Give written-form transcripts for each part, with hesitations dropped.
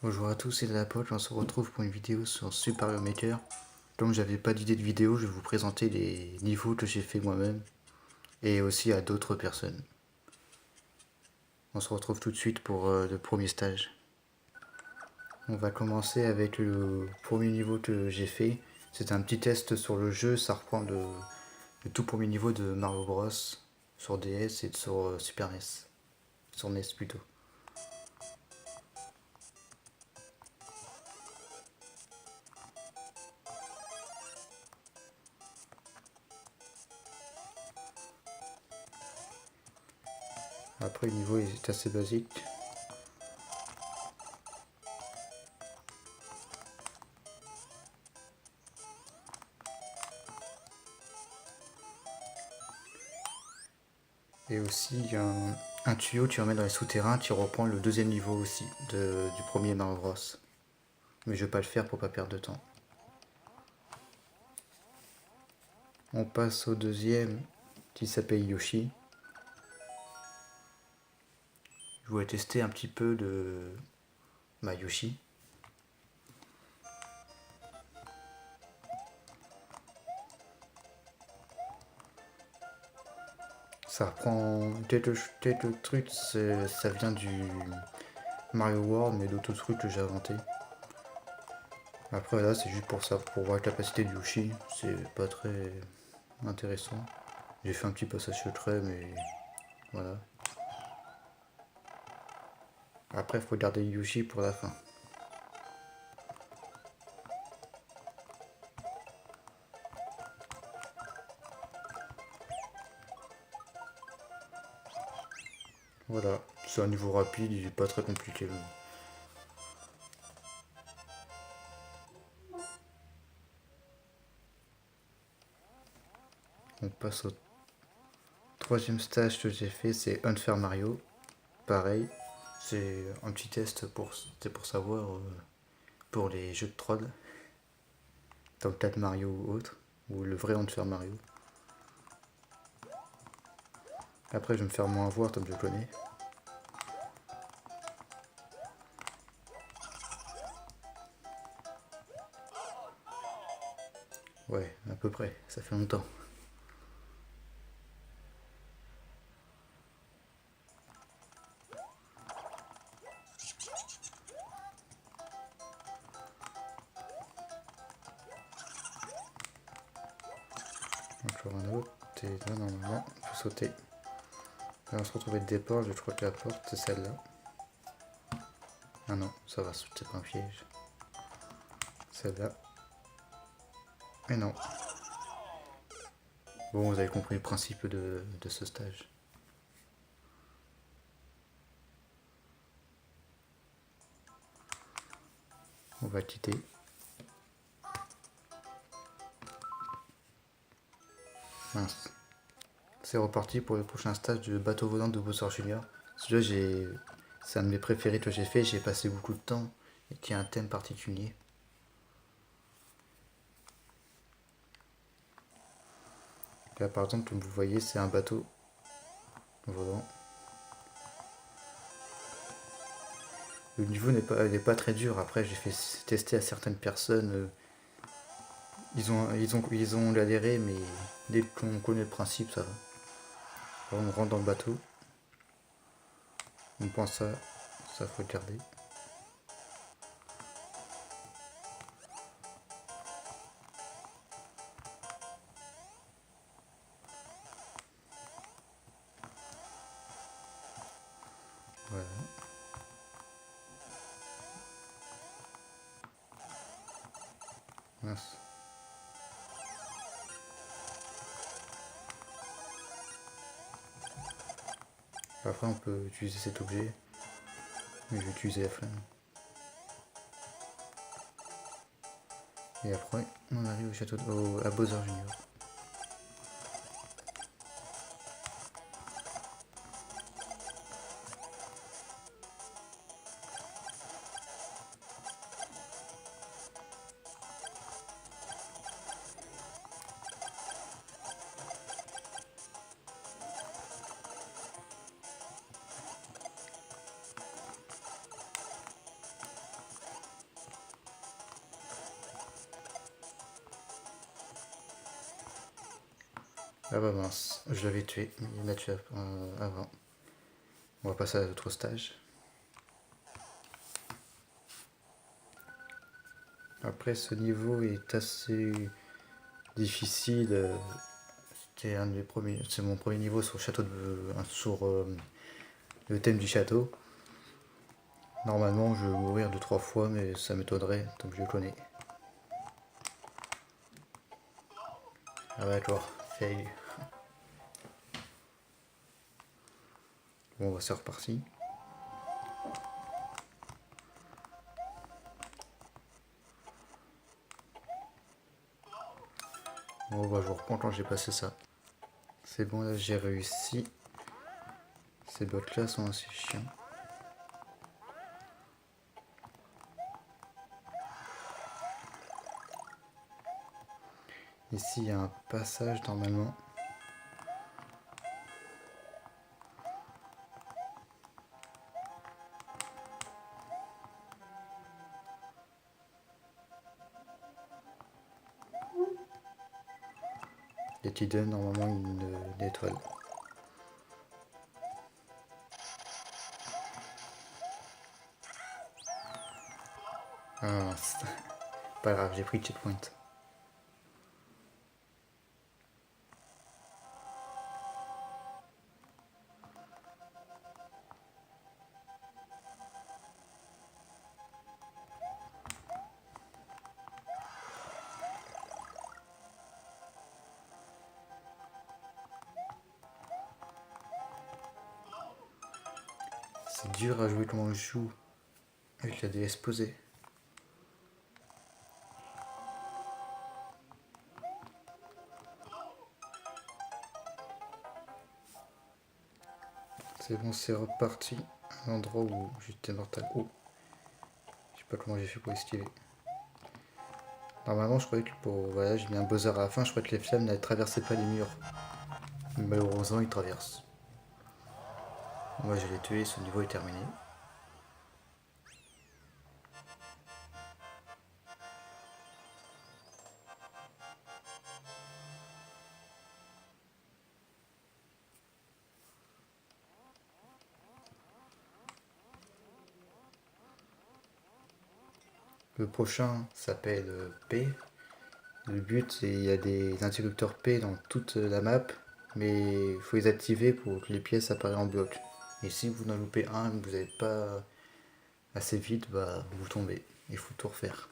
Bonjour à tous, c'est Lapote, on se retrouve pour une vidéo sur Super Mario Maker. Comme j'avais pas d'idée de vidéo, je vais vous présenter les niveaux que j'ai fait moi-même et aussi à d'autres personnes. On se retrouve tout de suite pour le premier stage. On va commencer avec le premier niveau que j'ai fait. C'est un petit test sur le jeu, ça reprend le tout premier niveau de Mario Bros sur DS et sur Super NES. Sur NES plutôt. Après le niveau est assez basique. Et aussi il y a un tuyau qui emmène dans les souterrains qui reprend le deuxième niveau aussi du premier Mario Bros. Mais je vais pas le faire pour pas perdre de temps. On passe au deuxième qui s'appelle Yoshi. Je voulais tester un petit peu de Yoshi. Ça reprend quelques trucs, ça vient du Mario World, mais d'autres trucs que j'ai inventés. Après là, c'est juste pour ça, pour voir la capacité de Yoshi. C'est pas très intéressant. J'ai fait un petit passage secret, mais voilà. Après, il faut garder Yoshi pour la fin. Voilà, c'est un niveau rapide, il est pas très compliqué. On passe au troisième stage que j'ai fait, c'est Unfair Mario. Pareil, c'est un petit test pour savoir pour les jeux de troll, comme 4 Mario ou autre, ou le vrai Unfair Mario. Après, je vais me faire moins voir comme je connais. Ouais, à peu près, ça fait longtemps. Encore un autre, et là normalement, il faut sauter. Là, on se retrouve avec des portes, je crois que la porte c'est celle-là. Ah non, ça va, c'est pas un piège. Celle-là. Mais non. Bon, vous avez compris le principe de ce stage. On va quitter. Mince. C'est reparti pour le prochain stage de bateau volant de Bowser Junior. Celui-là, c'est un de mes préférés que j'ai fait. J'ai passé beaucoup de temps et qui a un thème particulier. Là, par exemple, comme vous voyez, c'est un bateau volant. Le niveau n'est pas très dur. Après, j'ai fait tester à certaines personnes. Ils ont galéré, mais dès qu'on connaît le principe, ça va. Alors, on rentre dans le bateau. On pense à ça, faut le garder. Voilà. Mince. Après, on peut utiliser cet objet. Mais je vais utiliser la flamme. Et après, on arrive au château à Bowser Junior. Ah bah mince, je l'avais tué, mais il m'a tué avant. On va passer à l'autre stage. Après, ce niveau est assez difficile. C'est un des premiers, c'est mon premier niveau sur le château sur le thème du château. Normalement, je vais mourir 2-3 fois, mais ça m'étonnerait, donc je le connais. Ah bah d'accord, fail. Bon, bah c'est reparti. Bon, bah je vous reprends quand j'ai passé ça. C'est bon, là j'ai réussi. Ces bots là sont assez chiants. Ici il y a un passage normalement. Et qui donne normalement une étoile. Ah mince. Pas grave, j'ai pris le checkpoint. C'est dur à jouer comme on joue avec la DS posée. C'est bon, c'est reparti. Un endroit où j'étais mortal. Oh, je sais pas comment j'ai fait pour esquiver. Normalement, je croyais que pour. Voilà, j'ai mis un buzzer à la fin, je croyais que les flammes ne traversaient pas les murs. Malheureusement, ils traversent. Moi, je l'ai tué, ce niveau est terminé. Le prochain s'appelle P. Le but, c'est qu'il y a des interrupteurs P dans toute la map, mais il faut les activer pour que les pièces apparaissent en bloc. Et si vous en loupez un et que vous n'avez pas assez vite, bah vous tombez. Il faut tout refaire.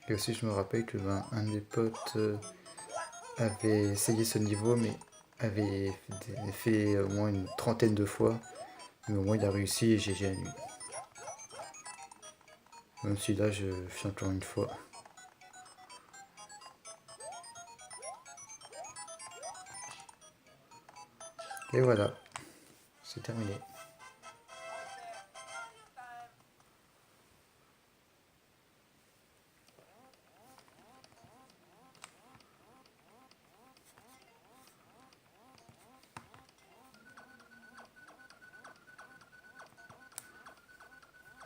Et aussi, je me rappelle que un de mes potes avait essayé ce niveau, mais avait fait au moins une trentaine de fois. Mais au moins, il a réussi et j'ai gagné. Même si là, je fais encore une fois. Et voilà, c'est terminé.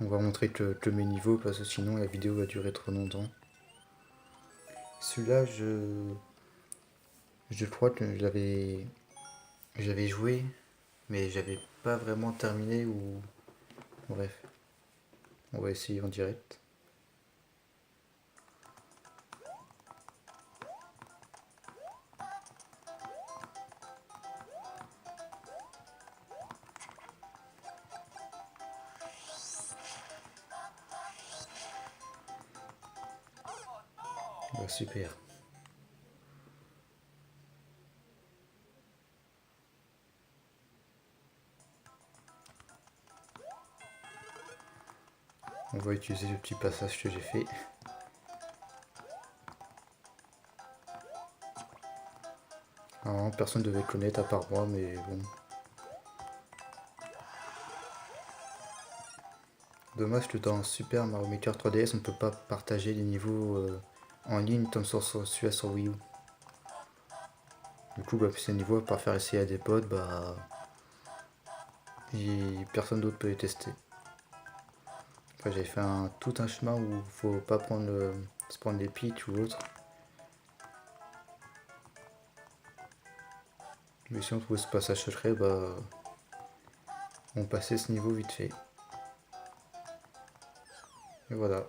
On va montrer que mes niveaux parce que sinon la vidéo va durer trop longtemps. Celui-là, je crois que j'avais joué, mais j'avais pas vraiment terminé ou bref, on va essayer en direct. Bah, super. On va utiliser le petit passage que j'ai fait. Alors, personne ne devait connaître à part moi, mais bon. Dommage que dans Super Mario Maker 3DS, on peut pas partager les niveaux en ligne comme sur celui-là sur Wii U. Du coup, bah, ces niveaux, par faire essayer à des potes, bah, personne d'autre peut les tester. Enfin, j'avais fait tout un chemin où faut pas se prendre des pitchs ou autre. Mais si on trouvait ce passage secret, bah, on passait ce niveau vite fait. Et voilà.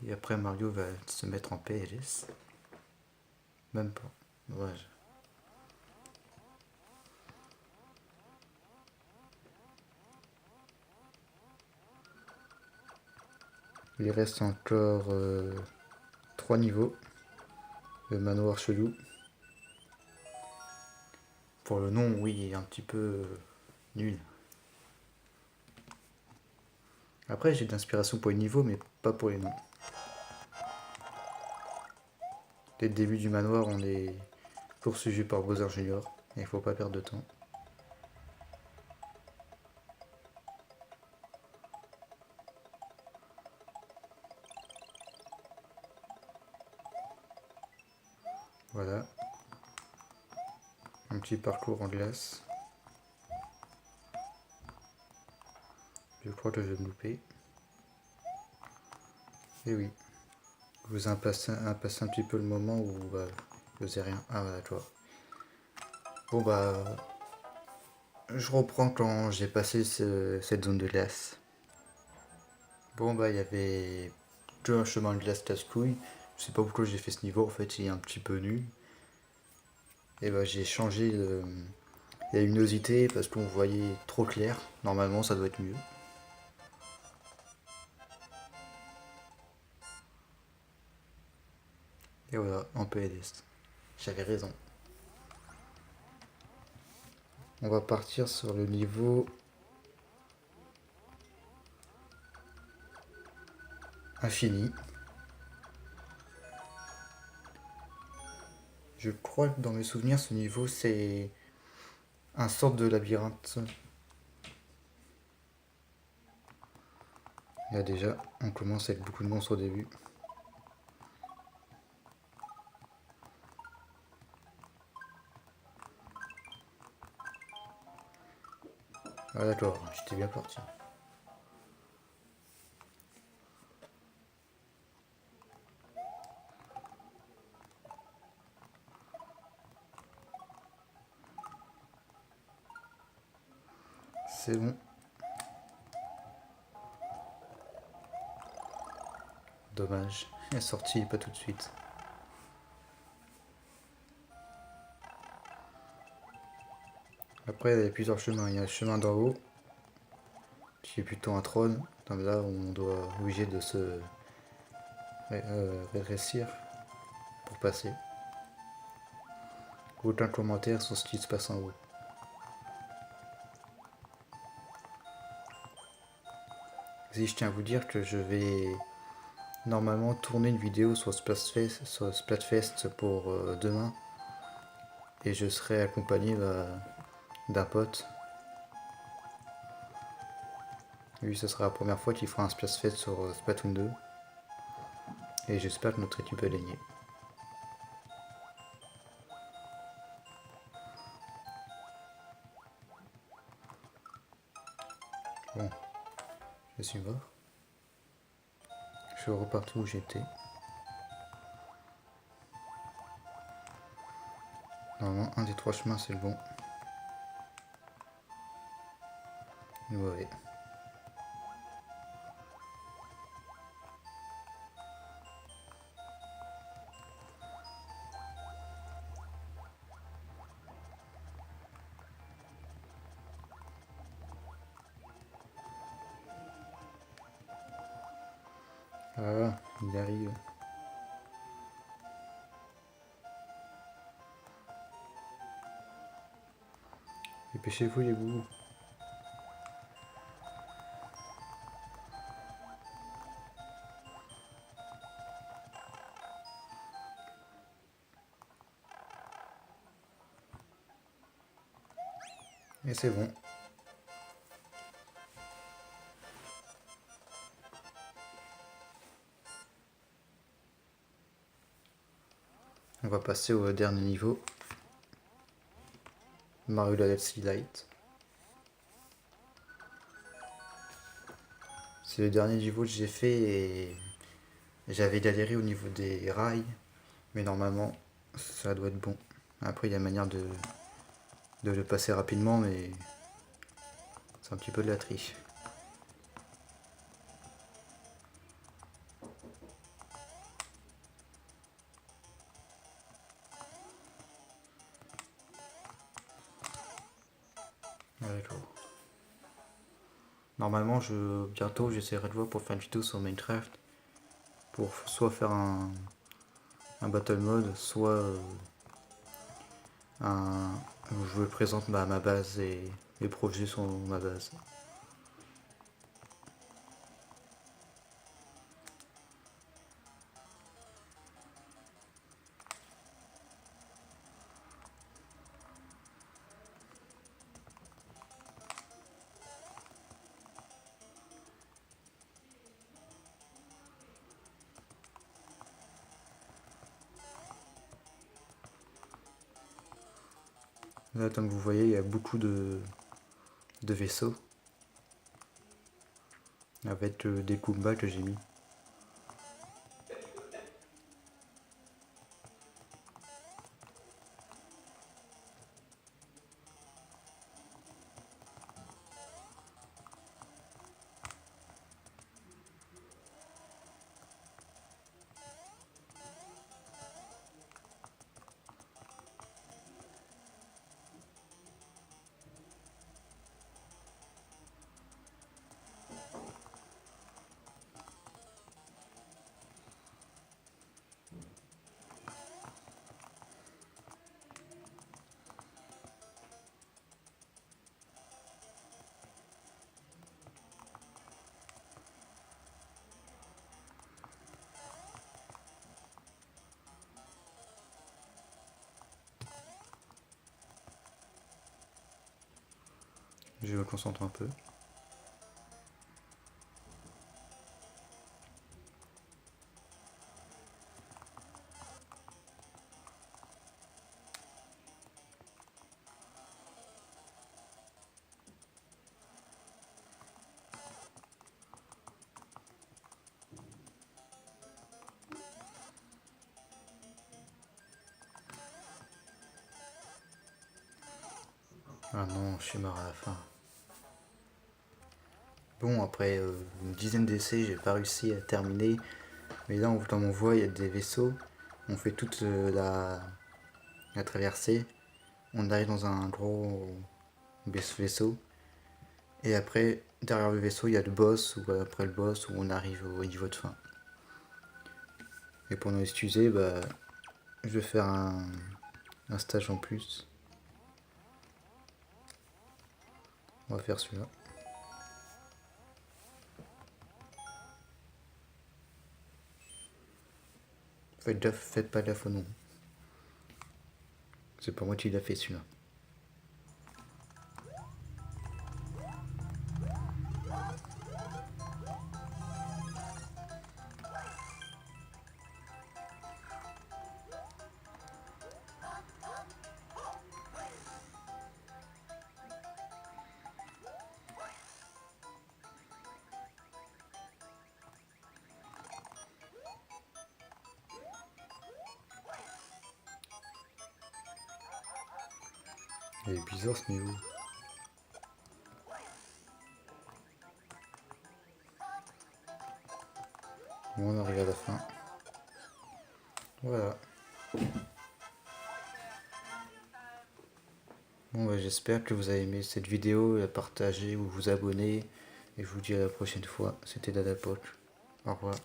Et après Mario va se mettre en PLS. Même pas. Dommage. Il reste encore 3 niveaux. Le manoir chelou. Pour le nom, oui, il est un petit peu nul. Après, j'ai de l'inspiration pour les niveaux, mais pas pour les noms. Dès le début du manoir, on est poursuivi par Bowser Junior. Et il faut pas perdre de temps. Voilà. Un petit parcours en glace. Je crois que je vais me louper. Et oui. Vous passez un petit peu le moment où bah, je faisais rien. Ah voilà, toi. Bon bah, je reprends quand j'ai passé cette zone de glace. Bon bah, il y avait un chemin de glace casse-couille. Je sais pas pourquoi j'ai fait ce niveau, en fait, il est un petit peu nul. Et bah, j'ai changé la luminosité parce qu'on voyait trop clair. Normalement, ça doit être mieux. Et voilà, en PLS. J'avais raison. On va partir sur le niveau infini. Je crois que dans mes souvenirs, ce niveau, c'est un sorte de labyrinthe. Là déjà, on commence avec beaucoup de monstres au début. Ah d'accord, j'étais bien parti. C'est bon. Dommage, elle est sortie pas tout de suite. Après, il y a plusieurs chemins. Il y a le chemin d'en haut, qui est plutôt un trône. Donc là, on doit obligé de se rétrécir pour passer. Aucun commentaire sur ce qui se passe en haut. Si je tiens à vous dire que je vais normalement tourner une vidéo sur Splatfest pour demain. Et je serai accompagné d'un pote. Lui, ce sera la première fois qu'il fera un Splatfest sur Splatoon 2. Et j'espère que notre équipe va gagner. Bon, je suis mort. Je suis reparti où j'étais. Normalement, un des 3 chemins, c'est le bon. Le mauvais. Ah, il arrive. Dépêchez-vous les goûts. Et c'est bon. On va passer au dernier niveau. Mario Galaxy Light. C'est le dernier niveau que j'ai fait et j'avais galéré au niveau des rails. Mais normalement, ça doit être bon. Après, il y a manière de le passer rapidement, mais c'est un petit peu de la triche. D'accord. Normalement, bientôt, j'essaierai de voir pour faire une vidéo sur Minecraft. Pour soit faire un battle mode, soit où je vous présente ma base et mes projets sur ma base. Là, comme vous voyez, il y a beaucoup de vaisseaux avec des Goombas que j'ai mis. Je me concentre un peu. Ah non, je suis mort à la fin. Bon, après une dizaine d'essais, j'ai pas réussi à terminer. Mais là, comme on voit, il y a des vaisseaux. On fait toute la traversée. On arrive dans un gros vaisseau. Et après, derrière le vaisseau, il y a le boss, ou après le boss, où on arrive au niveau de fin. Et pour nous excuser, je vais faire un stage en plus. On va faire celui-là. Faites pas gaffe au nom. C'est pas moi qui l'a fait celui-là. Il est bizarre ce niveau. Bon, on arrive à la fin. Voilà. Bon, j'espère que vous avez aimé cette vidéo, la partager ou vous abonner. Et je vous dis à la prochaine fois. C'était Dadapoch. Au revoir.